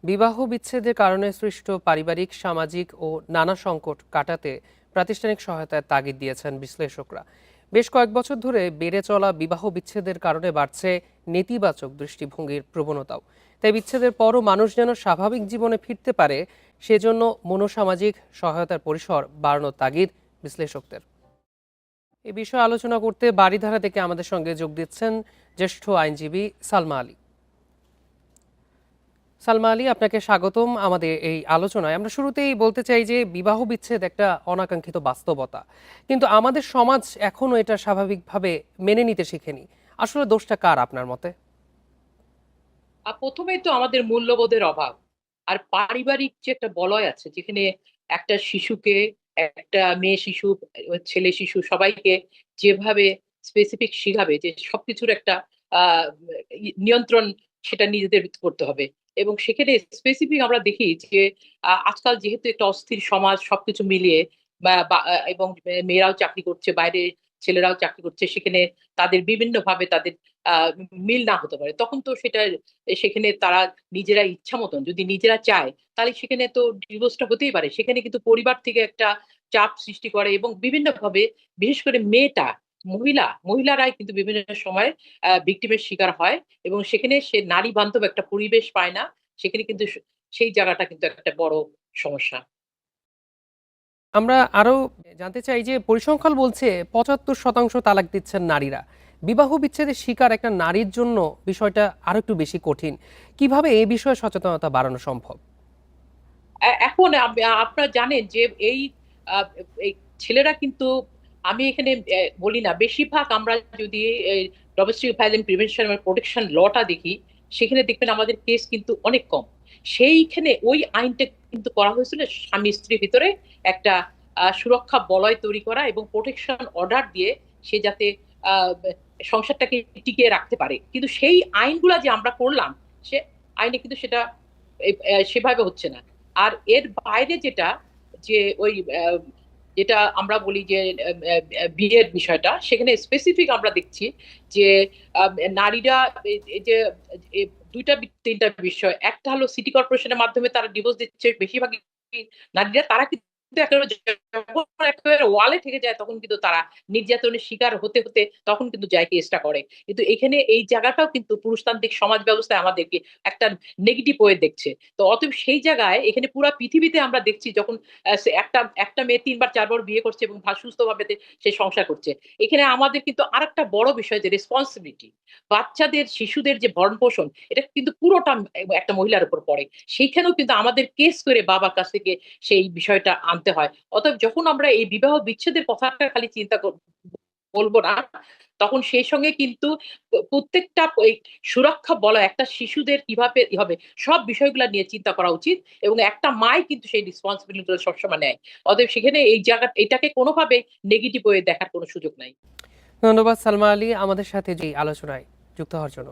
বিবাহ বিচ্ছেদের কারণে সৃষ্ট পারিবারিক, সামাজিক ও নানা সংকট কাটাতে প্রাতিষ্ঠানিক সহায়তার তাগিদ দিয়েছেন বিশ্লেষকরা। বেশ কয়েক বছর ধরে বেড়ে চলা বিবাহ বিচ্ছেদের কারণে বাড়ছে নেতিবাচক দৃষ্টিভঙ্গির প্রবণতাও। তাই বিচ্ছেদের পরও মানুষ যেন স্বাভাবিক জীবনে ফিরতে পারে, সেজন্য মনোসামাজিক সহায়তার পরিসর বাড়ানোর তাগিদ বিশ্লেষকদের। এ বিষয়ে আলোচনা করতে বারিধারা থেকে আমাদের সঙ্গে যোগ দিচ্ছেন জ্যেষ্ঠ আইনজীবী সালমা আলী। সালমা আলী, আপনাকে স্বাগতম আমাদের এই আলোচনায়। আমরা শুরুতেই বলতে চাই যে বিবাহ বিচ্ছেদ একটা অনাকাঙ্ক্ষিত বাস্তবতা, কিন্তু আমাদের সমাজ এখনো এটা স্বাভাবিকভাবে মেনে নিতে শিখেনি। আসলে দোষটা কার আপনার মতে? প্রথমেই তো আমাদের মূল্যবোধের অভাব। আর পারিবারিক যে একটা বলয় আছে, যেখানে একটা শিশুকে, একটা মেয়ে শিশু, ছেলে শিশু সবাইকে যেভাবে স্পেসিফিক শিখাবে যে সবকিছুর একটা নিয়ন্ত্রণ, সেটা নিজেদের করতে হবে। এবং সেখানে স্পেসিফিক আমরা দেখি যে আজকাল যেহেতু একটা অস্থির সমাজ, সবকিছু মিলিয়ে এবং মেয়েরাও চাকরি করছে বাইরে, ছেলেরাও চাকরি করছে, সেখানে তাদের বিভিন্ন ভাবে তাদের আহ মিল না হতে পারে, তখন তো সেটা সেখানে তারা নিজেরা ইচ্ছা মতন যদি নিজেরা চায়, তাহলে সেখানে তো ডিভোর্সটা হতেই পারে। সেখানে কিন্তু পরিবার থেকে একটা চাপ সৃষ্টি করে এবং বিভিন্ন ভাবে, বিশেষ করে মহিলারাই কিন্তু বিভিন্ন সময় ভিকটিমের শিকার হয়। এবং সেখানে সে নারী বান্ধব একটা পরিবেশ পায় না। সেখানে কিন্তু সেই জায়গাটা কিন্তু একটা বড় সমস্যা। আমরা আরো জানতে চাই যে পরিসংখ্যান বলছে ৭৫% তালাক দিচ্ছেন নারীরা। বিবাহ বিচ্ছেদের শিকার একটা নারীর জন্য বিষয়টা আরো একটু বেশি কঠিন। কিভাবে এই বিষয়ে সচেতনতা বাড়ানো সম্ভব? এখন আপনারা জানেন যে এই আহ, এই ছেলেরা কিন্তু, আমি এখানে বলি না, বেশিরভাগ আমরা যদি ডোমেস্টিক ভায়োলেন্স প্রিভেনশন এবং প্রোটেকশন লটা দেখি, সেখানে দেখবেন আমাদের কেস কিন্তু অনেক কম। সেইখানে ওই আইনটা কিন্তু করা হয়েছিল স্বামী স্ত্রীর ভিতরে একটা সুরক্ষা বলয় তৈরি করা এবং প্রোটেকশন অর্ডার দিয়ে সে যাতে আহ, সংসারটাকে টিকিয়ে রাখতে পারে। কিন্তু সেই আইনগুলা যে আমরা করলাম, সে আইনে কিন্তু সেটা সেভাবে হচ্ছে না। আর এর বাইরে যেটা, যে ওই যেটা আমরা বলি যে বিয়ের বিষয়টা, সেখানে স্পেসিফিক আমরা দেখছি যে নারীরা এই যে দুইটা তিনটা বিষয়, একটা হলো সিটি কর্পোরেশনের মাধ্যমে তারা ডিভোর্স দিচ্ছে বেশিরভাগই নারীরা। তারা কিন্তু একেবারে যখন একেবারে ওয়ালে থেকে যায়, তখন কিন্তু তারা নির্যাতনের শিকার হতে হতে তখন কিন্তু যায় কেসটা করে। কিন্তু এখানে এই জায়গাটাও কিন্তু পুরুষতান্ত্রিক সমাজ ব্যবস্থায় আমাদেরকে একটা নেগেটিভ ওয়ে দেখছে। তো অতএব সেই জায়গায় এখানে পুরো পৃথিবীতে আমরা দেখছি, যখন সে একটা একটা মেয়ে ৩ বার ৪ বার বিয়ে করছে এবং সুস্থভাবে সে সংসার করছে। এখানে আমাদের কিন্তু আরেকটা বড় বিষয়, যে রেসপন্সিবিলিটি, বাচ্চাদের শিশুদের যে ভরণ পোষণ, এটা কিন্তু পুরোটা একটা মহিলার উপর পড়ে। সেইখানেও কিন্তু আমাদের কেস করে বাবার কাছ থেকে সেই বিষয়টা আনতে হয়। অতএব যখন আমরা এই বিবাহ বিচ্ছেদের কথাটা খালি বলবো না, তখন সেই সঙ্গে কিন্তু প্রত্যেকটা এই সুরক্ষা বলা একটা শিশুদের কিভাবে হবে, সব বিষয়গুলো নিয়ে চিন্তা করা উচিত। এবং একটা মাই কিন্তু সেই রেসপন্সিবিলিটি সবসময় নেয়। অতএব সেখানে এই জায়গা এটাকে কোনোভাবে নেগেটিভ হয়ে দেখার কোনো সুযোগ নাই। ধন্যবাদ সালমা আলী আমাদের সাথে যে আলোচনায় যুক্ত হওয়ার জন্য।